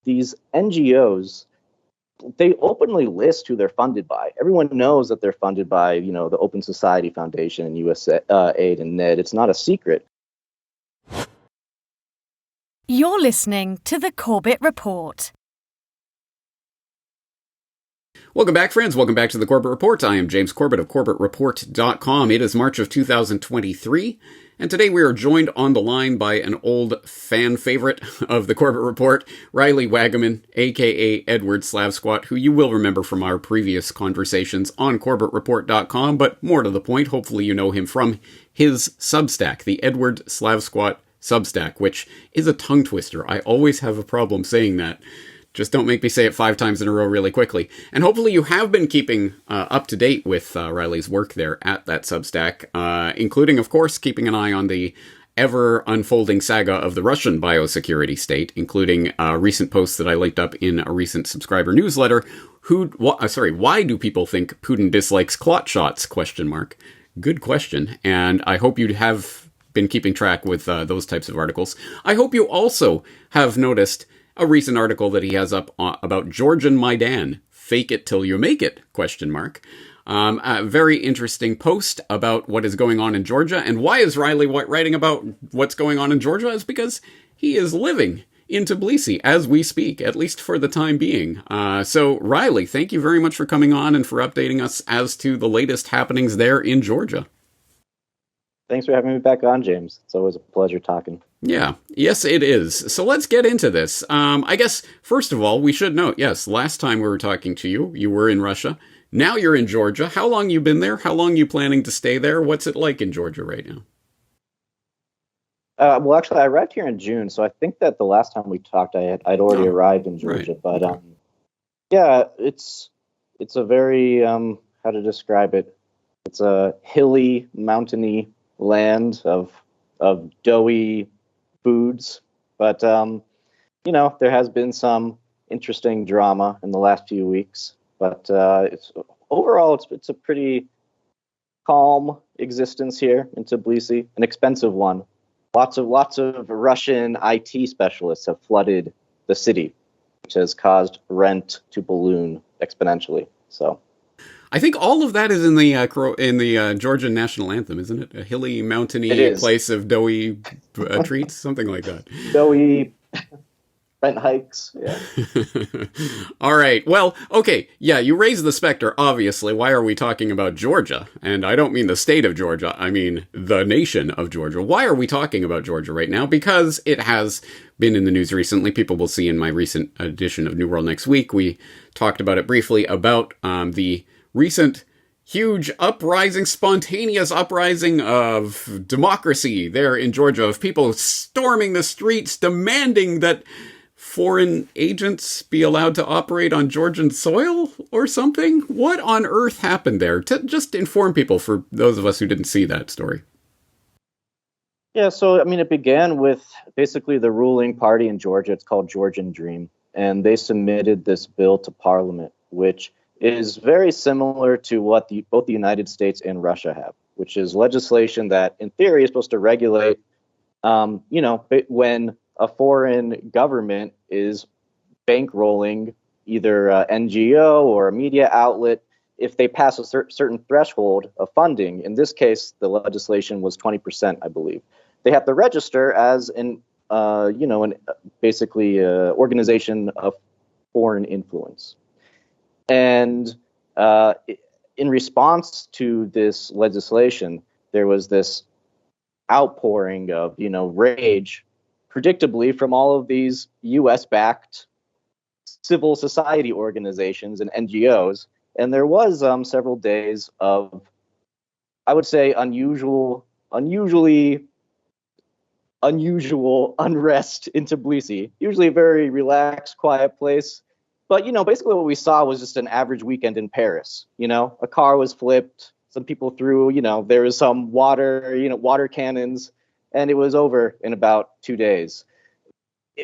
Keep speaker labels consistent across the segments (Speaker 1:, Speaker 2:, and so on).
Speaker 1: these NGOs, they openly list who they're funded by. Everyone knows that they're funded by, the Open Society Foundation and USAID and NED. It's not a secret.
Speaker 2: You're listening to the Corbett Report.
Speaker 3: Welcome back, friends. Welcome back to the Corbett Report. I am James Corbett of CorbettReport.com. It is March of 2023, and today we are joined on the line by an old fan favorite of the Corbett Report, Riley Waggaman, a.k.a. Edward Slavsquat, who you will remember from our previous conversations on CorbettReport.com, but more to the point, hopefully you know him from his Substack, the Edward Slavsquat Substack, which is a tongue twister. I always have a problem saying that. Just don't make me say it 5 times in a row really quickly. And hopefully you have been keeping up to date with Riley's work there at that Substack, including, of course, keeping an eye on the ever-unfolding saga of the Russian biosecurity state, including recent posts that I linked up in a recent subscriber newsletter. Why do people think Putin dislikes clot shots? ? Good question. And I hope you have been keeping track with those types of articles. I hope you also have noticed a recent article that he has up about Georgian Maidan, fake it till you make it, ? A very interesting post about what is going on in Georgia. And why is Riley writing about what's going on in Georgia? Is because he is living in Tbilisi as we speak, at least for the time being. So Riley, thank you very much for coming on and for updating us as to the latest happenings there in Georgia.
Speaker 1: Thanks for having me back on, James. It's always a pleasure talking.
Speaker 3: Yeah, yes, it is. So let's get into this. I guess, first of all, we should note, yes, last time we were talking to you, you were in Russia. Now you're in Georgia. How long you been there? How long you planning to stay there? What's it like in Georgia right now?
Speaker 1: Well, actually, I arrived here in June, so I think that the last time we talked, I'd already arrived in Georgia.
Speaker 3: Right.
Speaker 1: But yeah, it's a very how to describe it? It's a hilly, mountainy land of doughy foods, but there has been some interesting drama in the last few weeks. But overall, it's a pretty calm existence here in Tbilisi, an expensive one. Lots of Russian IT specialists have flooded the city, which has caused rent to balloon exponentially. So
Speaker 3: I think all of that is in the Georgian national anthem, isn't it? A hilly, mountainy place of doughy treats, something like that.
Speaker 1: Doughy rent hikes. Yeah.
Speaker 3: All right. Well, okay. Yeah, you raised the specter. Obviously, why are we talking about Georgia? And I don't mean the state of Georgia. I mean the nation of Georgia. Why are we talking about Georgia right now? Because it has been in the news recently. People will see in my recent edition of New World Next Week. We talked about it briefly about the recent huge spontaneous uprising of democracy there in Georgia, of people storming the streets demanding that foreign agents be allowed to operate on Georgian soil or something. What on earth happened there? To just inform people, for those of us who didn't see that story.
Speaker 1: Yeah, so it began with basically the ruling party in Georgia. It's called Georgian Dream, and they submitted this bill to Parliament, which is very similar to what both the United States and Russia have, which is legislation that, in theory, is supposed to regulate, when a foreign government is bankrolling either an NGO or a media outlet, if they pass a certain threshold of funding. In this case, the legislation was 20%, I believe. They have to register as basically organization of foreign influence. And in response to this legislation, there was this outpouring of, rage, predictably, from all of these U.S.-backed civil society organizations and NGOs. And there was several days of, I would say, unusually unrest in Tbilisi. Usually a very relaxed, quiet place. But, basically what we saw was just an average weekend in Paris. A car was flipped. Some people threw, there was some water cannons, and it was over in about 2 days.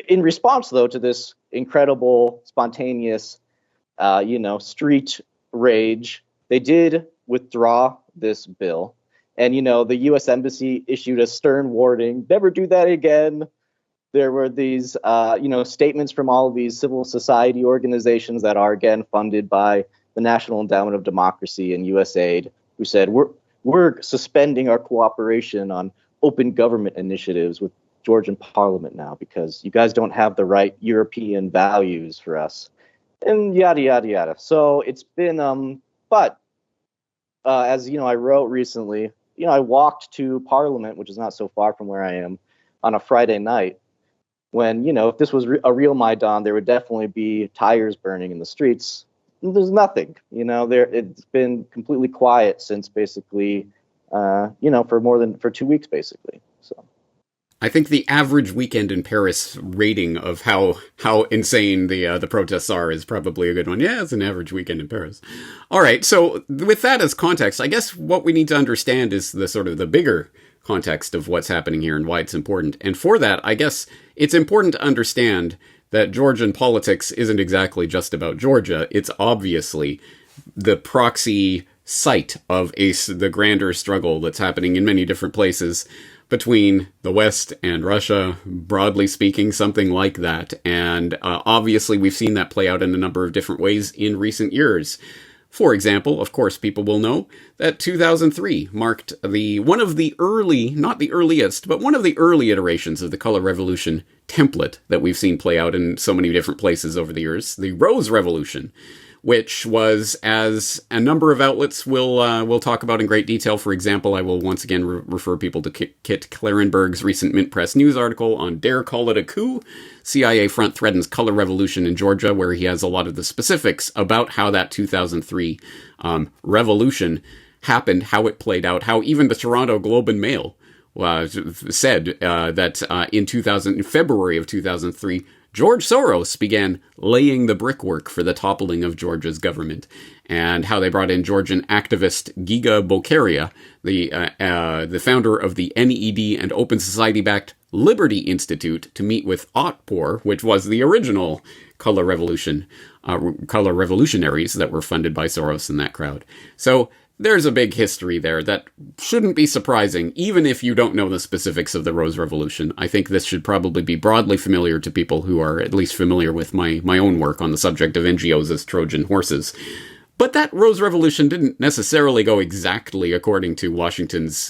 Speaker 1: In response, though, to this incredible, spontaneous, street rage, they did withdraw this bill. And, the U.S. Embassy issued a stern warning, never do that again. there were these, statements from all of these civil society organizations that are, again, funded by the National Endowment of Democracy and USAID, who said, we're suspending our cooperation on open government initiatives with Georgian parliament now because you guys don't have the right European values for us, and yada, yada, yada. So it's been, as I wrote recently, I walked to Parliament, which is not so far from where I am, on a Friday night when, if this was a real Maidan, there would definitely be tires burning in the streets. There's nothing, it's been completely quiet since basically, for 2 weeks, basically. So
Speaker 3: I think the average weekend in Paris rating of how insane the protests are is probably a good one. Yeah, it's an average weekend in Paris. All right, so with that as context, I guess what we need to understand is the sort of the bigger context of what's happening here and why it's important. And for that, I guess it's important to understand that Georgian politics isn't exactly just about Georgia. It's obviously the proxy site of the grander struggle that's happening in many different places between the West and Russia, broadly speaking, something like that. And obviously, we've seen that play out in a number of different ways in recent years. For example, of course, people will know that 2003 marked one of the early, not the earliest, but one of the early iterations of the color revolution template that we've seen play out in so many different places over the years, the Rose Revolution, which was, as a number of outlets will talk about in great detail. For example, I will once again refer people to Kit Clarenberg's recent Mint Press News article on Dare Call It a Coup, CIA Front Threatens Color Revolution in Georgia, where he has a lot of the specifics about how that 2003 revolution happened, how it played out, how even the Toronto Globe and Mail said that in February of 2003, George Soros began laying the brickwork for the toppling of Georgia's government, and how they brought in Georgian activist Giga Bokaria, the founder of the NED and Open Society-backed Liberty Institute, to meet with Otpor, which was the original color revolutionaries that were funded by Soros and that crowd. So there's a big history there that shouldn't be surprising, even if you don't know the specifics of the Rose Revolution. I think this should probably be broadly familiar to people who are at least familiar with my own work on the subject of NGOs as Trojan horses. But that Rose Revolution didn't necessarily go exactly according to Washington's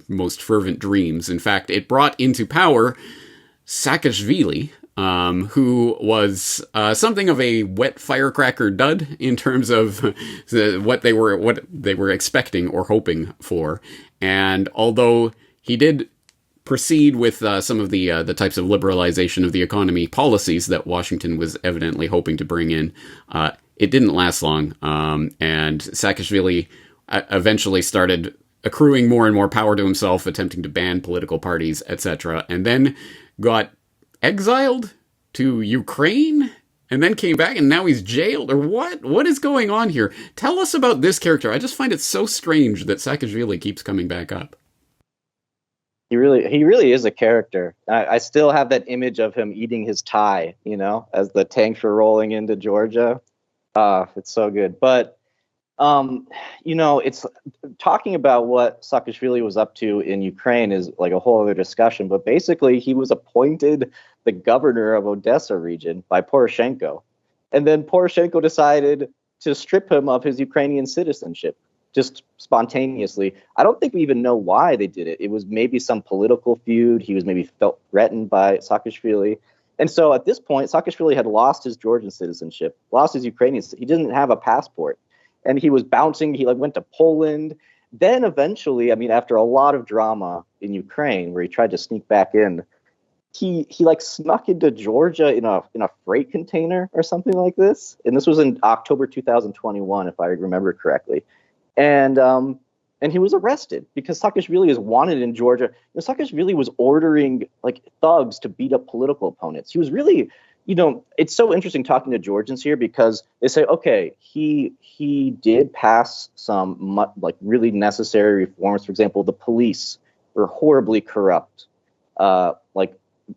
Speaker 3: most fervent dreams. In fact, it brought into power Saakashvili, who was something of a wet firecracker dud in terms of what they were expecting or hoping for. And although he did proceed with some of the types of liberalization of the economy policies that Washington was evidently hoping to bring in, it didn't last long. And Saakashvili eventually started accruing more and more power to himself, attempting to ban political parties, etc., and then got exiled to Ukraine and then came back, and now he's jailed, or what? What is going on here? Tell us about this character. I just find it so strange that Saakashvili keeps coming back up.
Speaker 1: He really is a character. I still have that image of him eating his tie, as the tanks were rolling into Georgia. It's so good. But it's talking about what Saakashvili was up to in Ukraine is like a whole other discussion. But basically, he was appointed the governor of Odessa region by Poroshenko. And then Poroshenko decided to strip him of his Ukrainian citizenship just spontaneously. I don't think we even know why they did it. It was maybe some political feud. He was maybe felt threatened by Saakashvili. And so at this point, Saakashvili had lost his Georgian citizenship, lost his Ukrainian. He didn't have a passport. And he was bouncing. He went to Poland. Then eventually, after a lot of drama in Ukraine, where he tried to sneak back in, he snuck into Georgia in a freight container or something like this. And this was in October 2021, if I remember correctly. And he was arrested because Saakashvili is wanted in Georgia. Saakashvili was ordering thugs to beat up political opponents. He was really, it's so interesting talking to Georgians here because they say, okay, he did pass some really necessary reforms. For example, the police were horribly corrupt.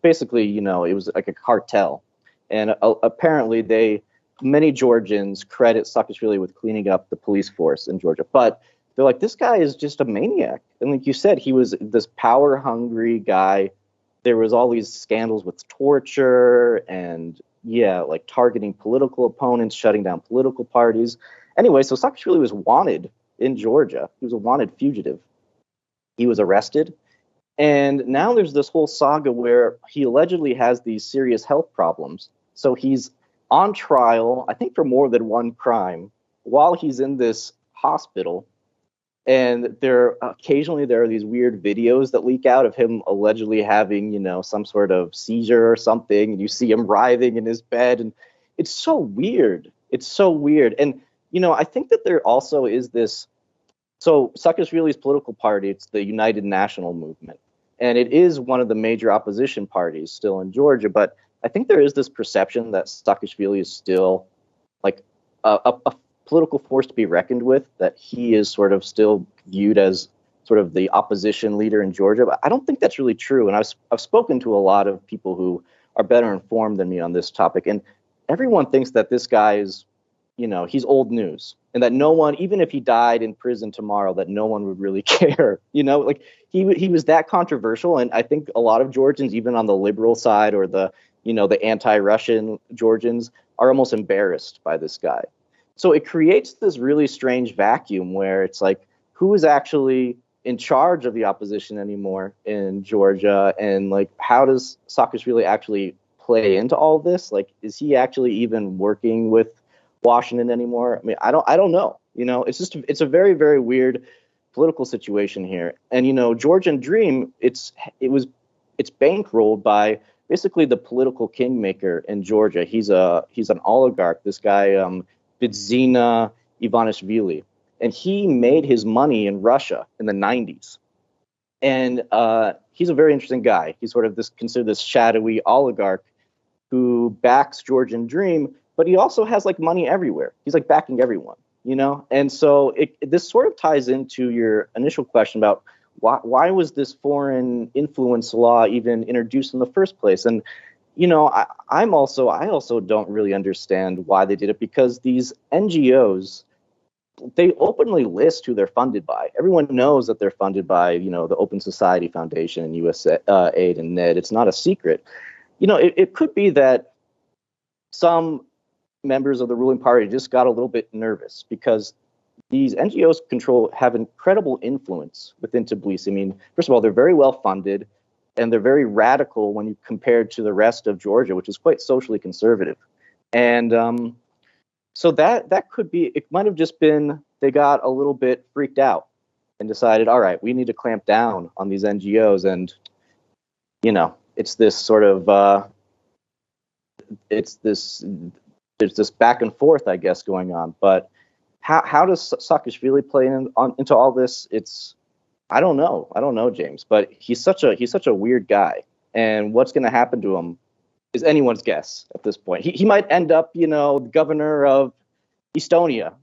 Speaker 1: Basically, it was like a cartel. And apparently many Georgians credit Saakashvili with cleaning up the police force in Georgia. But they're like, this guy is just a maniac. And like you said, he was this power-hungry guy there was all these scandals with torture and, yeah, like targeting political opponents, shutting down political parties. Anyway, so Saakashvili was wanted in Georgia. He was a wanted fugitive. He was arrested. And now there's this whole saga where he allegedly has these serious health problems. So he's on trial, I think, for more than one crime while he's in this hospital. And occasionally there are these weird videos that leak out of him allegedly having, some sort of seizure or something. And you see him writhing in his bed. And it's so weird. It's so weird. And, I think that there also is this. So Saakashvili's political party, it's the United National Movement. And it is one of the major opposition parties still in Georgia. But I think there is this perception that Saakashvili is still like a political force to be reckoned with, that he is sort of still viewed as sort of the opposition leader in Georgia. But I don't think that's really true. And I've spoken to a lot of people who are better informed than me on this topic. And everyone thinks that this guy is, he's old news, and that no one, even if he died in prison tomorrow, that no one would really care. Like he was that controversial. And I think a lot of Georgians, even on the liberal side or the anti-Russian Georgians, are almost embarrassed by this guy. So it creates this really strange vacuum where it's like, who is actually in charge of the opposition anymore in Georgia? And like, how does Saakashvili actually play into all this? Like, is he actually even working with Washington anymore? I mean, I don't know. It's a very, very weird political situation here. And Georgian Dream, it's bankrolled by basically the political kingmaker in Georgia. He's an oligarch. This guy, Bidzina Ivanishvili, and he made his money in Russia in the 90s. And he's a very interesting guy. He's sort of considered this shadowy oligarch who backs Georgian Dream, but he also has like money everywhere. He's like backing everyone, And so this sort of ties into your initial question about why was this foreign influence law even introduced in the first place? And I also don't really understand why they did it, because these NGOs, they openly list who they're funded by. Everyone knows that they're funded by, the Open Society-Foundation and USAID and NED. It's not a secret. It could be that some members of the ruling party just got a little bit nervous because these NGOs have incredible influence within Tbilisi. I mean, first of all, they're very well funded, and they're very radical when you compare to the rest of Georgia, which is quite socially conservative. And so that could be, it might have just been they got a little bit freaked out and decided, all right, we need to clamp down on these NGOs. And, it's this sort of, there's this back and forth, I guess, going on. But how does Saakashvili play into all this? I don't know, James, but he's such a weird guy, and what's going to happen to him is anyone's guess at this point. He might end up, governor of Estonia.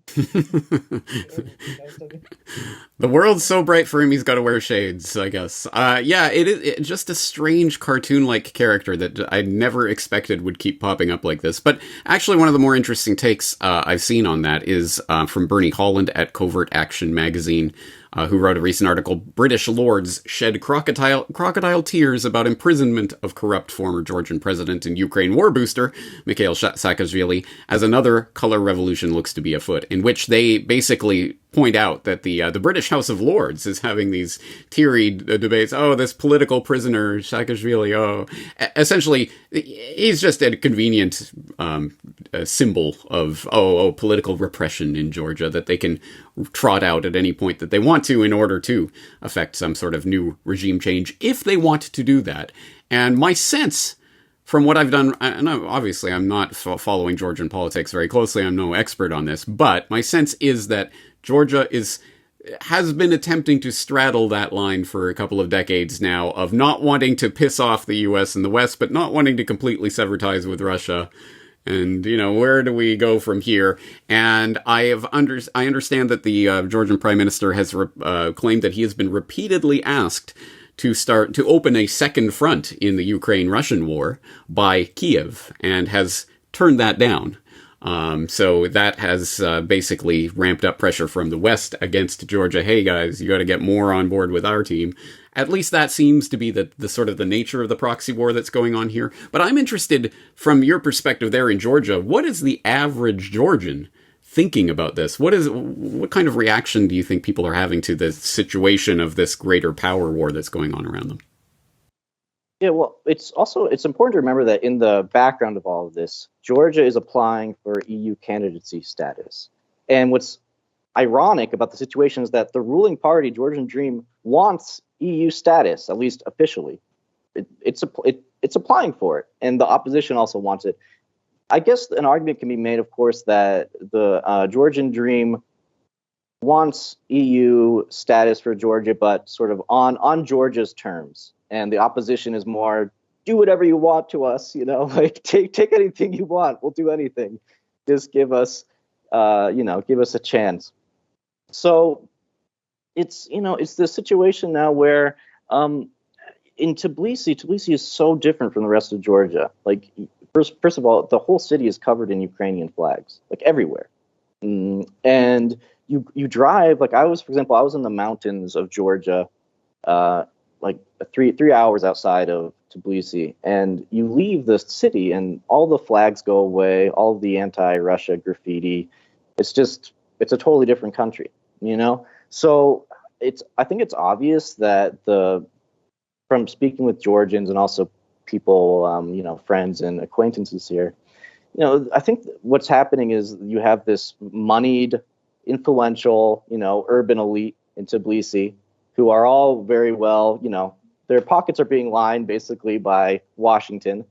Speaker 3: The world's so bright for him, he's got to wear shades, I guess. It's just a strange cartoon-like character that I never expected would keep popping up like this. But actually, one of the more interesting takes I've seen on that is from Bernie Holland at Covert Action magazine, who wrote a recent article, British Lords Shed Crocodile Tears About Imprisonment of Corrupt Former Georgian President and Ukraine War Booster, Mikhail Saakashvili, as another color revolution looks to be afoot, in which they basically point out that the British House of Lords is having these teary debates. Oh, this political prisoner, Saakashvili, essentially, he's just a convenient symbol of, political repression in Georgia that they can trot out at any point that they want to in order to affect some sort of new regime change, if they want to do that. And my sense, from what I've done, and obviously I'm not following Georgian politics very closely, I'm no expert on this, but my sense is that Georgia has been attempting to straddle that line for a couple of decades now of not wanting to piss off the US and the West, but not wanting to completely sever ties with Russia. And, where do we go from here? And I understand that the Georgian Prime Minister has claimed that he has been repeatedly asked to open a second front in the Ukraine-Russian war by Kiev, and has turned that down. So that has basically ramped up pressure from the West against Georgia. Hey guys, you got to get more on board with our team. At least that seems to be the sort of the nature of the proxy war that's going on here. But I'm interested, from your perspective there in Georgia, what is the average Georgian thinking about this? What kind of reaction do you think people are having to the situation of this greater power war that's going on around them?
Speaker 1: Yeah, well, it's important to remember that in the background of all of this, Georgia is applying for EU candidacy status. And what's ironic about the situation is that the ruling party, Georgian Dream, wants EU status, at least officially. It's applying for it, and the opposition also wants it. I guess an argument can be made, of course, that the Georgian Dream wants EU status for Georgia, but sort of on Georgia's terms. And the opposition is more, do whatever you want to us, like take anything you want. We'll do anything. Just give us a chance. So it's the situation now where in Tbilisi is so different from the rest of Georgia. Like, first of all, the whole city is covered in Ukrainian flags, like everywhere. And you drive, like for example, I was in the mountains of Georgia, like 3 hours outside of Tbilisi, and you leave the city and all the flags go away, all of the anti-Russia graffiti. It's a totally different country, So I think it's obvious that from speaking with Georgians and also people, friends and acquaintances here, I think what's happening is you have this moneyed, influential, urban elite in Tbilisi who are all very well, their pockets are being lined basically by Washington,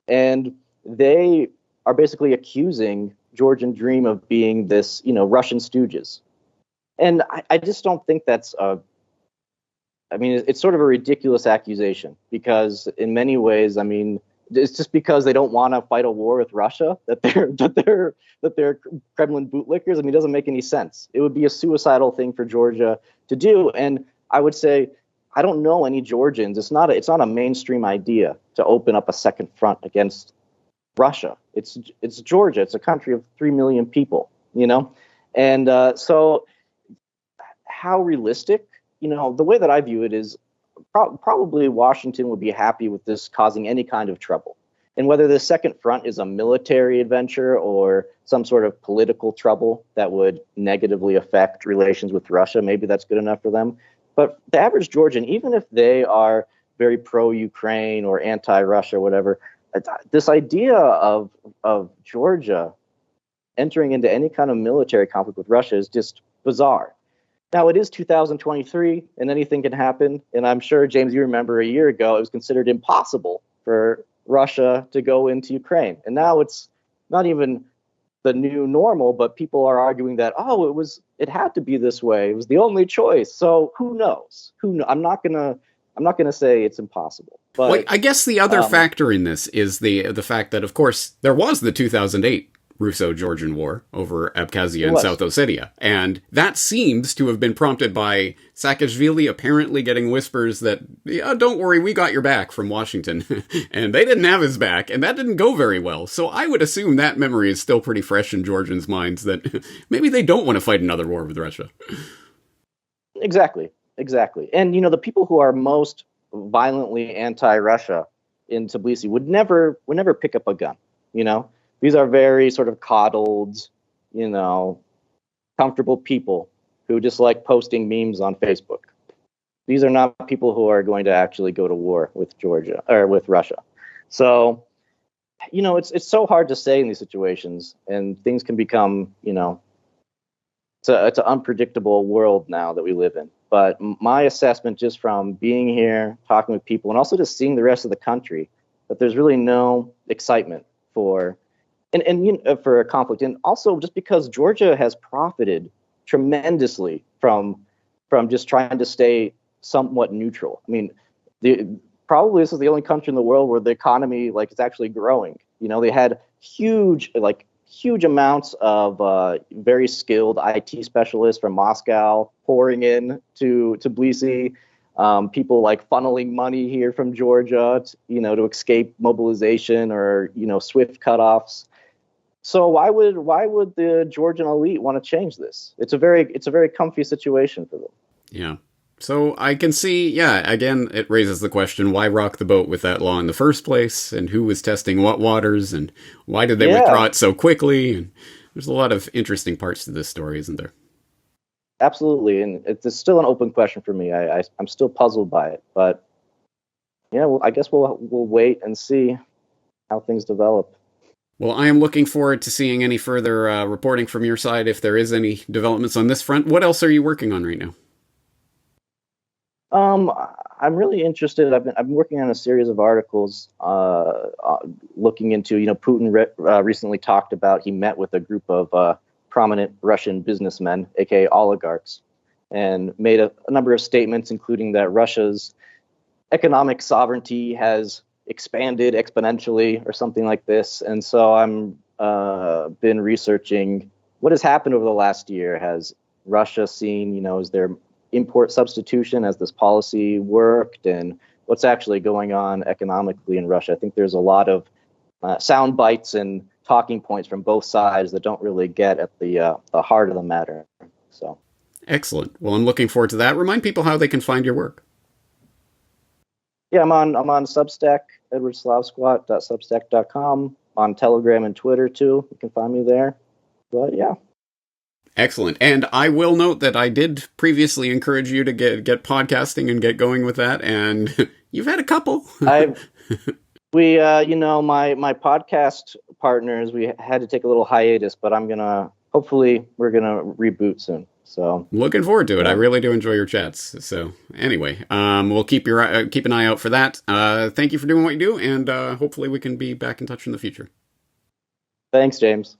Speaker 1: and they are basically accusing Georgian Dream of being this, Russian stooges. And I just don't think that's it's sort of a ridiculous accusation, because in many ways, it's just because they don't want to fight a war with Russia that they're Kremlin bootlickers. It doesn't make any sense. It would be a suicidal thing for Georgia to do. And I would say, I don't know any Georgians. It's not a mainstream idea to open up a second front against Russia. It's Georgia. It's a country of 3 million people, And so how realistic, the way that I view it is probably Washington would be happy with this causing any kind of trouble. And whether the second front is a military adventure or some sort of political trouble that would negatively affect relations with Russia, maybe that's good enough for them. But the average Georgian, even if they are very pro-Ukraine or anti-Russia or whatever, this idea of Georgia entering into any kind of military conflict with Russia is just bizarre. Now, it is 2023, and anything can happen. And I'm sure, James, you remember a year ago, it was considered impossible for Russia to go into Ukraine. And now it's not even the new normal, but people are arguing that, it had to be this way. It was the only choice. So who knows? I'm not gonna say it's impossible. But
Speaker 3: well, I guess the other factor in this is the fact that, of course, there was the 2008 Russo-Georgian War over Abkhazia and South Ossetia. And that seems to have been prompted by Saakashvili apparently getting whispers that, don't worry, we got your back from Washington. And they didn't have his back, and that didn't go very well. So I would assume that memory is still pretty fresh in Georgians' minds, that maybe they don't want to fight another war with Russia.
Speaker 1: Exactly. And, the people who are most violently anti-Russia in Tbilisi would never pick up a gun, These are very sort of coddled, comfortable people who just like posting memes on Facebook. These are not people who are going to actually go to war with Georgia or with Russia. So, it's so hard to say in these situations, and things can become, it's an unpredictable world now that we live in. But my assessment, just from being here, talking with people, and also just seeing the rest of the country, that there's really no excitement for a conflict. And also just because Georgia has profited tremendously from just trying to stay somewhat neutral. Probably this is the only country in the world where the economy is actually growing. They had huge amounts of very skilled IT specialists from Moscow pouring in to Tbilisi. People funneling money here from Georgia, to escape mobilization or, swift cutoffs. So why would the Georgian elite want to change this? It's a very comfy situation for them.
Speaker 3: Yeah. So I can see, yeah, again, it raises the question, why rock the boat with that law in the first place? And who was testing what waters? And why did they withdraw it so quickly? And there's a lot of interesting parts to this story, isn't there?
Speaker 1: Absolutely. And it's still an open question for me. I'm still puzzled by it. But, yeah, well, I guess we'll wait and see how things develop.
Speaker 3: Well, I am looking forward to seeing any further reporting from your side if there is any developments on this front. What else are you working on right now?
Speaker 1: I'm really interested. I've been working on a series of articles looking into, Putin recently talked about, he met with a group of prominent Russian businessmen, aka oligarchs, and made a number of statements, including that Russia's economic sovereignty has expanded exponentially or something like this. And so I'm been researching what has happened over the last year. Has Russia seen, is there import substitution? Has this policy worked? And what's actually going on economically in Russia? I think there's a lot of sound bites and talking points from both sides that don't really get at the heart of the matter. So
Speaker 3: excellent. Well, I'm looking forward to that. Remind people how they can find your work.
Speaker 1: Yeah, I'm on Substack, edwardslavsquat.substack.com, on Telegram and Twitter too. You can find me there. But yeah.
Speaker 3: Excellent. And I will note that I did previously encourage you to get podcasting and get going with that, and you've had a couple.
Speaker 1: My podcast partners, we had to take a little hiatus, but hopefully we're gonna reboot soon. So
Speaker 3: looking forward to it. I really do enjoy your chats. So anyway, we'll keep an eye out for that. Thank you for doing what you do, and hopefully we can be back in touch in the future.
Speaker 1: Thanks, James.